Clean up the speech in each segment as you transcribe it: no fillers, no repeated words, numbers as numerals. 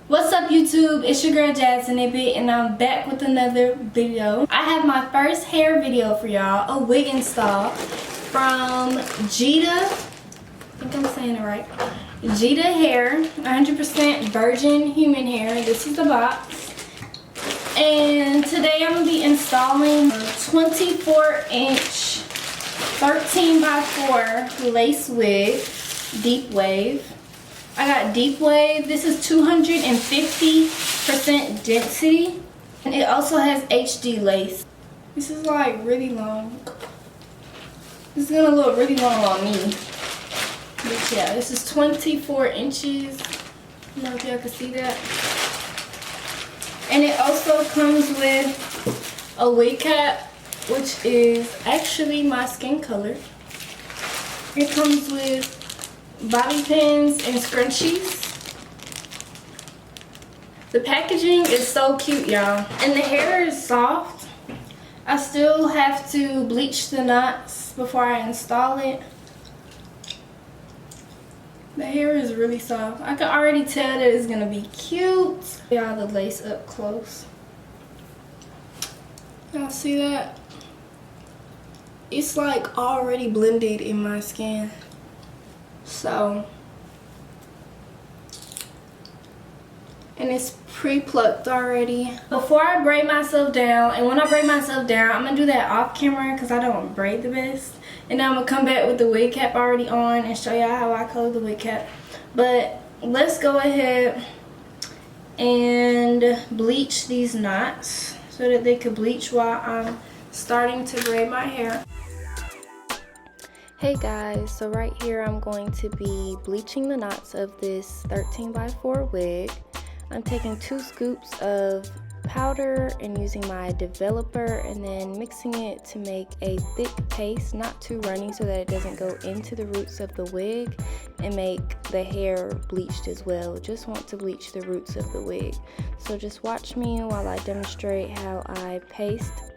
What's up YouTube? It's your girl Jazz and I'm back with another video. I have my first hair video for y'all, a wig install from Geeta. I think I'm saying it right. Geeta hair, 100% virgin human hair. This is the box. And today I'm going to be installing a 24-inch 13x4 lace wig, deep wave. I got deep wave. This is 250% density. And it also has HD lace. This is like really long. This is gonna look really long on me. But yeah, this is 24 inches. I don't know if y'all can see that. And it also comes with a wig cap, which is actually my skin color. It comes with bobby pins and scrunchies. The packaging is so cute, y'all, and the hair is soft. I still have to bleach the knots before I install it. The hair is really soft. I can already tell that it's gonna be cute. Y'all, the lace up close. Y'all see that? It's like already blended in my skin. So, and it's pre-plucked already. Before I braid myself down, and when I braid myself down, I'm gonna do that off camera because I don't braid the best. And then I'm gonna come back with the wig cap already on and show y'all how I color the wig cap. But let's go ahead and bleach these knots so that they could bleach while I'm starting to braid my hair. Hey guys, so right here I'm going to be bleaching the knots of this 13x4 wig. I'm taking 2 scoops of powder and using my developer and then mixing it to make a thick paste, not too runny so that it doesn't go into the roots of the wig and make the hair bleached as well. Just want to bleach the roots of the wig. So just watch me while I demonstrate how I paste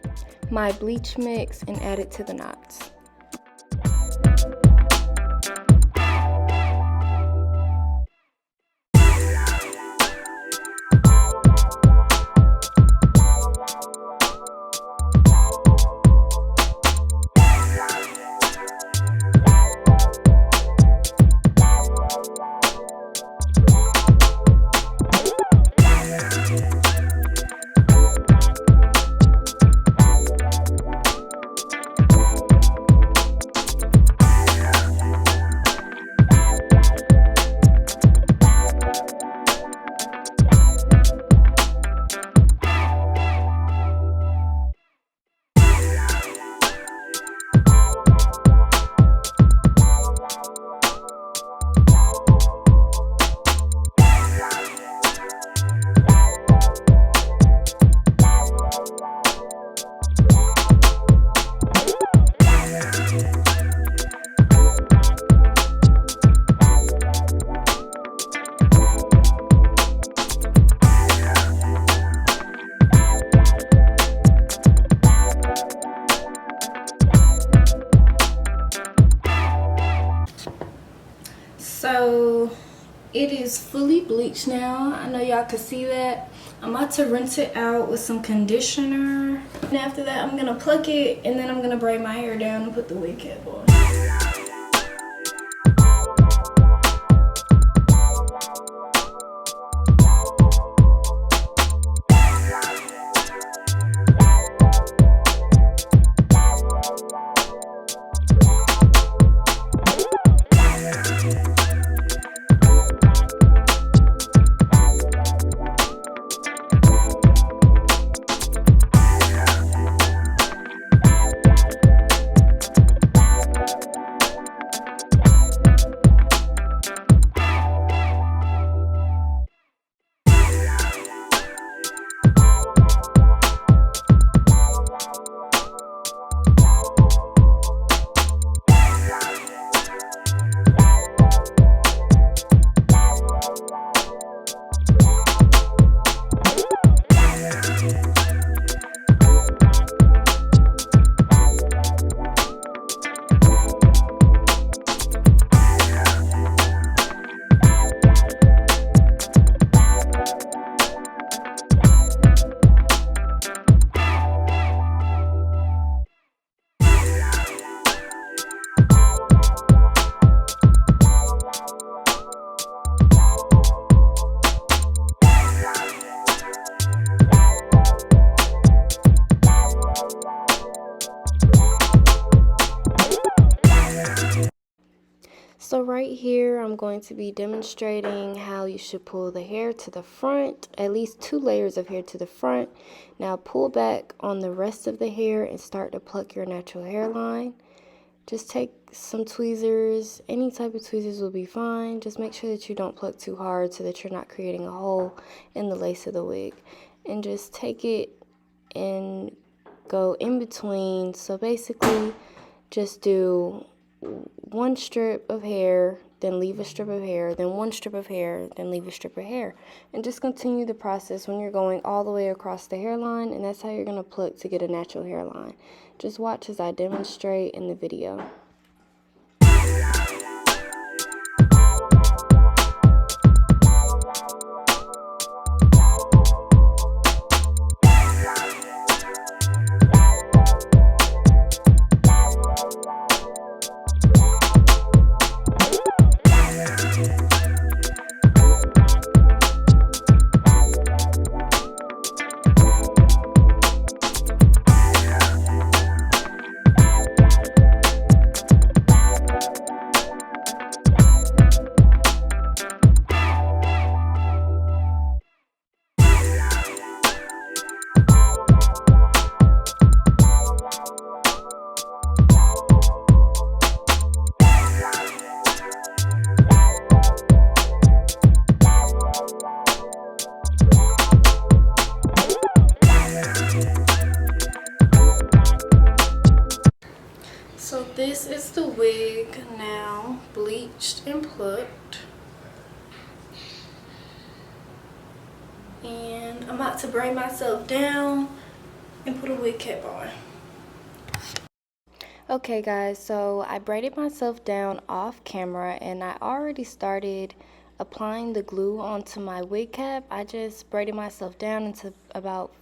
my bleach mix and add it to the knots. So it is fully bleached now. I know y'all can see that. I'm about to rinse it out with some conditioner. And after that, I'm gonna pluck it and then I'm gonna braid my hair down and put the wig cap on. So right here, I'm going to be demonstrating how you should pull the hair to the front, at least 2 layers of hair to the front. Now pull back on the rest of the hair and start to pluck your natural hairline. Just take some tweezers, any type of tweezers will be fine. Just make sure that you don't pluck too hard so that you're not creating a hole in the lace of the wig. And just take it and go in between. So basically, just do 1 strip of hair, then leave a strip of hair, then 1 strip of hair, then leave a strip of hair. And just continue the process when you're going all the way across the hairline, and that's how you're going to pluck to get a natural hairline. Just watch as I demonstrate in the video. So this is the wig now, bleached and plucked. And I'm about to braid myself down and put a wig cap on. Okay guys, so I braided myself down off camera and I already started applying the glue onto my wig cap. I just braided myself down into about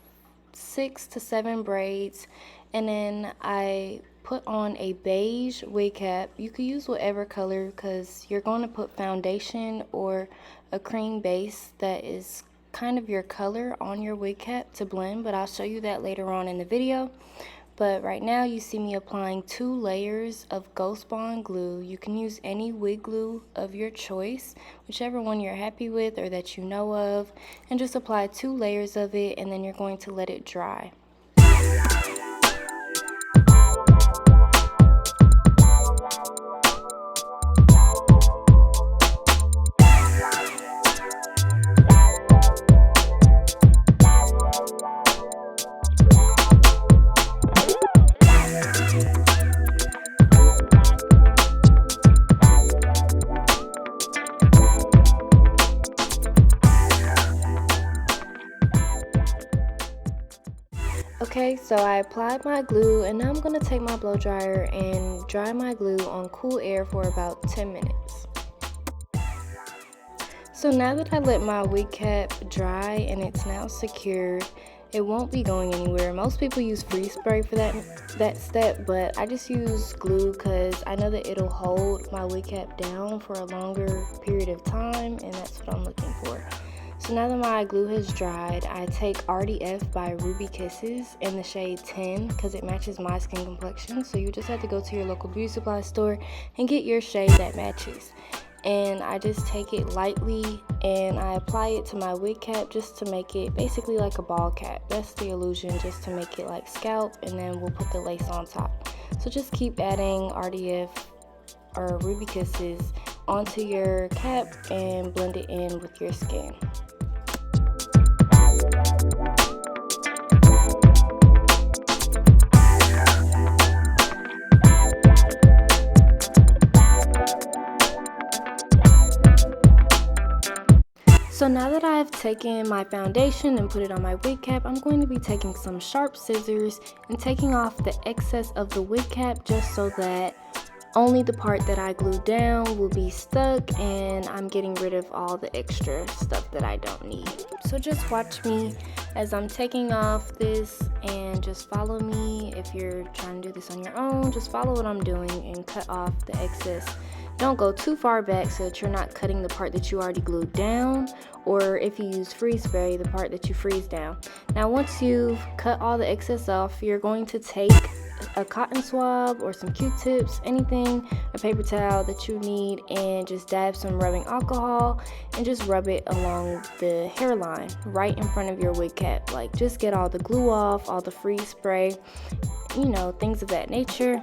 6 to 7 braids, and then I put on a beige wig cap. You could use whatever color because you're going to put foundation or a cream base that is kind of your color on your wig cap to blend, but I'll show you that later on in the video. But right now you see me applying 2 layers of Ghost Bond glue. You can use any wig glue of your choice, whichever one you're happy with or that you know of, and just apply 2 layers of it, and then you're going to let it dry. Okay, so I applied my glue and now I'm going to take my blow dryer and dry my glue on cool air for about 10 minutes. So now that I let my wig cap dry and it's now secured, it won't be going anywhere. Most people use freeze spray for that step, but I just use glue because I know that it'll hold my wig cap down for a longer period of time, and that's what I'm looking for. So now that my glue has dried, I take RDF by Ruby Kisses in the shade 10 because it matches my skin complexion. So you just have to go to your local beauty supply store and get your shade that matches. And I just take it lightly and I apply it to my wig cap just to make it basically like a ball cap. That's the illusion, just to make it like scalp, and then we'll put the lace on top. So just keep adding RDF or Ruby Kisses onto your cap and blend it in with your skin. So now that I've taken my foundation and put it on my wig cap, I'm going to be taking some sharp scissors and taking off the excess of the wig cap just so that only the part that I glued down will be stuck and I'm getting rid of all the extra stuff that I don't need. So just watch me as I'm taking off this and just follow me. If you're trying to do this on your own, just follow what I'm doing and cut off the excess. Don't go too far back so that you're not cutting the part that you already glued down, or if you use freeze spray, the part that you freeze down. Now once you've cut all the excess off, you're going to take a cotton swab or some Q-tips, anything, a paper towel that you need, and just dab some rubbing alcohol and just rub it along the hairline right in front of your wig cap. Like, just get all the glue off, all the freeze spray, you know, things of that nature.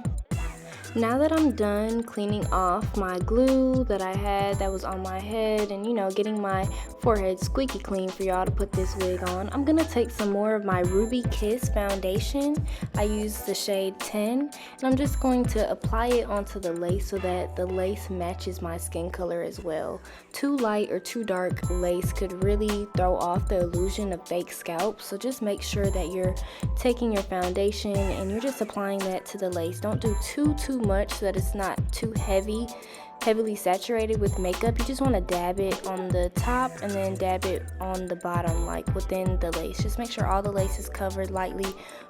Now that I'm done cleaning off my glue that I had that was on my head and, you know, getting my forehead squeaky clean for y'all to put this wig on, I'm gonna take some more of my Ruby Kiss foundation. I use the shade 10, and I'm just going to apply it onto the lace so that the lace matches my skin color as well. Too light or too dark lace could really throw off the illusion of fake scalp, so just make sure that you're taking your foundation and you're just applying that to the lace. Don't do too much so that it's not too heavily saturated with makeup. You just want to dab it on the top and then dab it on the bottom, like within the lace. Just make sure all the lace is covered lightly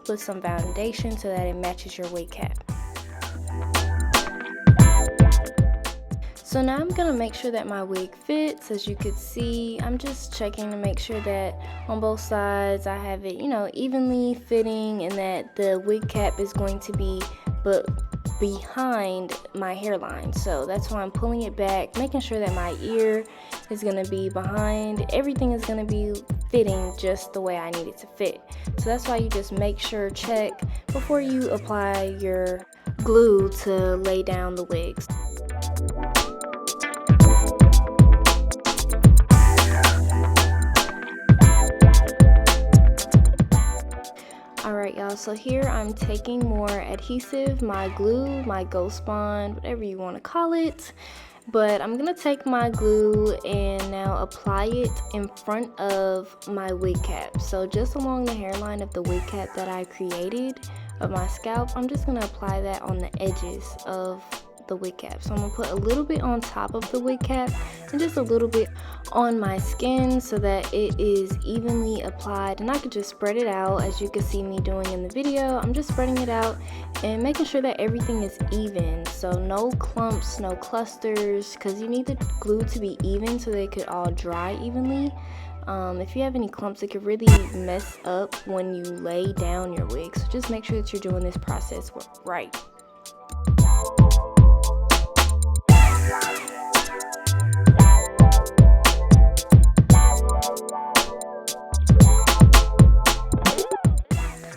with some foundation so that it matches your wig cap. So now I'm gonna make sure that my wig fits. As you could see, I'm just checking to make sure that on both sides I have it, you know, evenly fitting, and that the wig cap is going to be behind my hairline. So that's why I'm pulling it back, making sure that my ear is going to be behind. Everything is going to be fitting just the way I need it to fit. So that's why you just make sure, check before you apply your glue to lay down the wigs. Alright y'all, so here I'm taking more adhesive, my glue, my Ghost Bond, whatever you want to call it. But I'm going to take my glue and now apply it in front of my wig cap. So just along the hairline of the wig cap that I created of my scalp, I'm just going to apply that on the edges of the wig cap. So I'm going to put a little bit on top of the wig cap and just a little bit on my skin so that it is evenly applied, and I could just spread it out as you can see me doing in the video. I'm just spreading it out and making sure that everything is even, so no clumps, no clusters, because you need the glue to be even so they could all dry evenly. If you have any clumps, it could really mess up when you lay down your wig, so just make sure that you're doing this process right.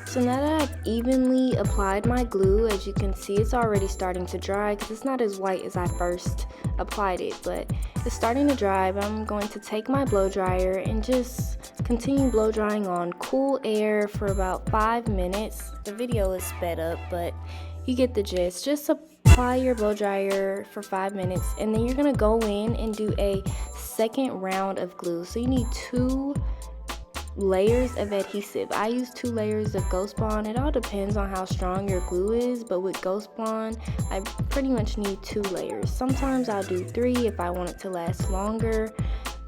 So now that I've evenly applied my glue, as you can see, it's already starting to dry because it's not as white as I first applied it, but it's starting to dry. But I'm going to take my blow dryer and just continue blow drying on cool air for about 5 minutes. The video is sped up, but you get the gist. Just apply your blow dryer for 5 minutes, and then you're gonna go in and do a second round of glue. So you need 2 layers of adhesive. I use 2 layers of Ghost Bond. It all depends on how strong your glue is, but with Ghost Bond I pretty much need 2 layers. Sometimes I'll do 3 if I want it to last longer,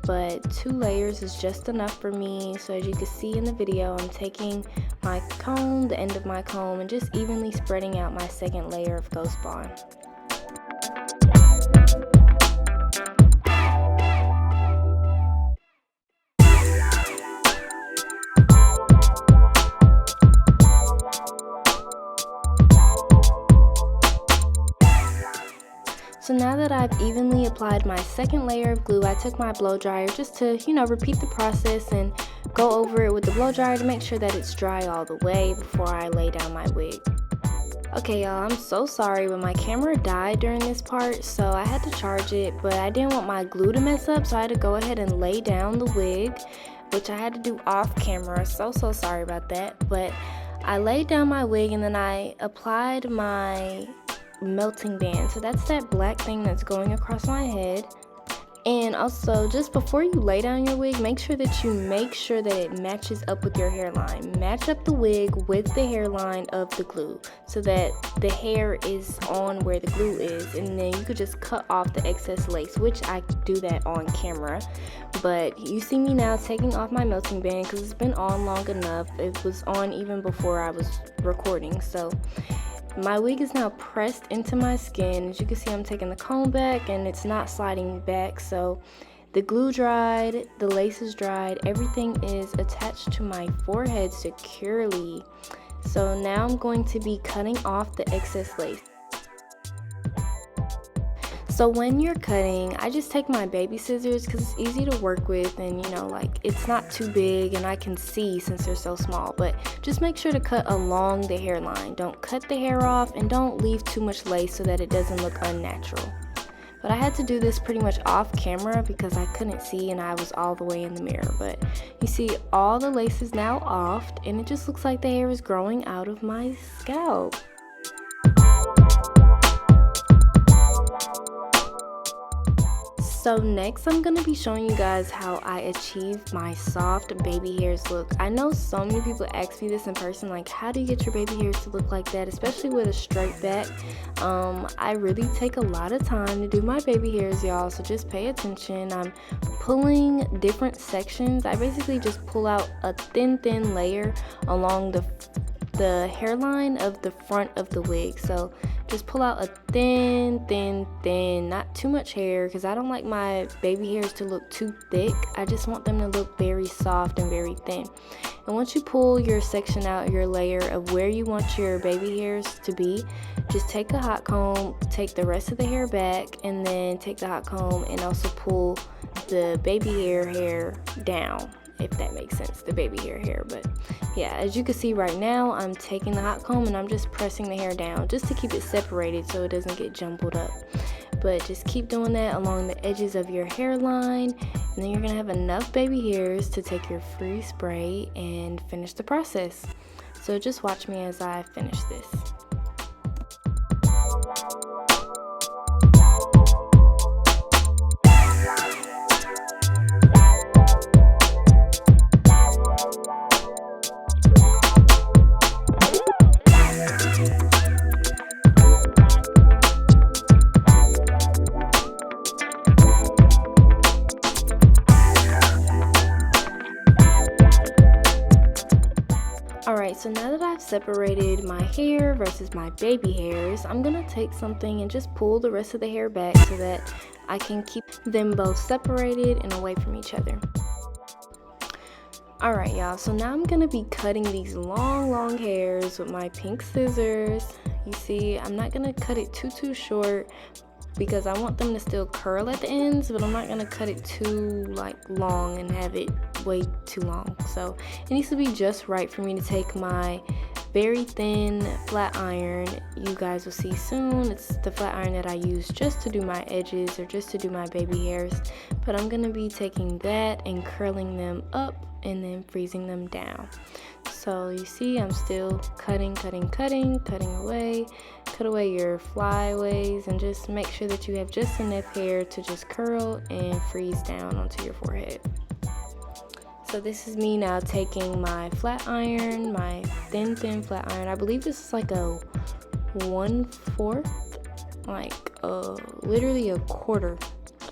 but 2 layers is just enough for me. So as you can see in the video, I'm taking my comb, the end of my comb, and just evenly spreading out my second layer of Ghost Bond. So now that I've evenly applied my second layer of glue, I took my blow dryer just to, you know, repeat the process and go over it with the blow dryer to make sure that it's dry all the way before I lay down my wig. Okay y'all, I'm so sorry, but my camera died during this part, so I had to charge it, but I didn't want my glue to mess up, so I had to go ahead and lay down the wig, which I had to do off camera. So sorry about that. But I laid down my wig and then I applied my melting band. So that's that black thing that's going across my head. And also, just before you lay down your wig, make sure that it matches up with your hairline. Match up the wig with the hairline of the glue so that the hair is on where the glue is, and then you could just cut off the excess lace, which I do that on camera. But you see me now taking off my melting band because it's been on long enough. It was on even before I was recording. So my wig is now pressed into my skin. As you can see, I'm taking the comb back and it's not sliding back. So the glue dried, the lace is dried, everything is attached to my forehead securely. So now I'm going to be cutting off the excess lace. So when you're cutting, I just take my baby scissors because it's easy to work with, and you know, like, it's not too big and I can see since they're so small. But just make sure to cut along the hairline. Don't cut the hair off, and don't leave too much lace so that it doesn't look unnatural. But I had to do this pretty much off camera because I couldn't see and I was all the way in the mirror. But you see, all the lace is now off, and it just looks like the hair is growing out of my scalp. So next, I'm going to be showing you guys how I achieve my soft baby hairs look. I know so many people ask me this in person, like, how do you get your baby hairs to look like that, especially with a straight back? I really take a lot of time to do my baby hairs, y'all, so just pay attention. I'm pulling different sections. I basically just pull out a thin layer along the hairline of the front of the wig. So just pull out a thin, not too much hair, because I don't like my baby hairs to look too thick. I just want them to look very soft and very thin. And once you pull your section out, your layer of where you want your baby hairs to be, just take a hot comb, take the rest of the hair back, and then take the hot comb and also pull the baby hair down, if that makes sense, the baby hair. But yeah, as you can see right now, I'm taking the hot comb and I'm just pressing the hair down just to keep it separated so it doesn't get jumbled up. But just keep doing that along the edges of your hairline, and then you're gonna have enough baby hairs to take your free spray and finish the process. So just watch me as I finish this. Alright, so now that I've separated my hair versus my baby hairs, I'm going to take something and just pull the rest of the hair back so that I can keep them both separated and away from each other. Alright, y'all, so now I'm going to be cutting these long hairs with my pink scissors. You see, I'm not going to cut it too short because I want them to still curl at the ends, but I'm not going to cut it too long and have it way too long. So it needs to be just right for me to take my very thin flat iron. You guys will see soon. It's the flat iron that I use just to do my edges or just to do my baby hairs. But I'm going to be taking that and curling them up and then freezing them down. So you see, I'm still cutting away. Cut away your flyaways and just make sure that you have just enough hair to just curl and freeze down onto your forehead. So this is me now taking my flat iron, my thin flat iron. I believe this is like a 1/4, literally a quarter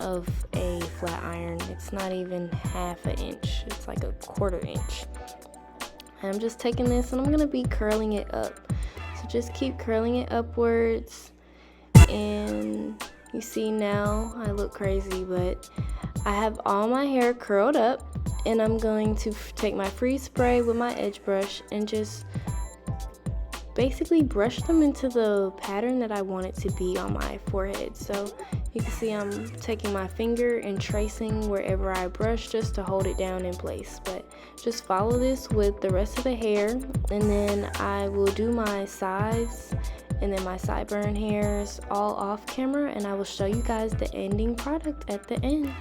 of a flat iron. It's not even half an inch, it's like a 1/4 inch. And I'm just taking this and I'm gonna be curling it up. So just keep curling it upwards. And you see, now I look crazy, but I have all my hair curled up, and I'm going to take my freeze spray with my edge brush and just basically brush them into the pattern that I want it to be on my forehead. So you can see I'm taking my finger and tracing wherever I brush just to hold it down in place. But just follow this with the rest of the hair, and then I will do my sides and then my sideburn hairs all off camera, and I will show you guys the ending product at the end.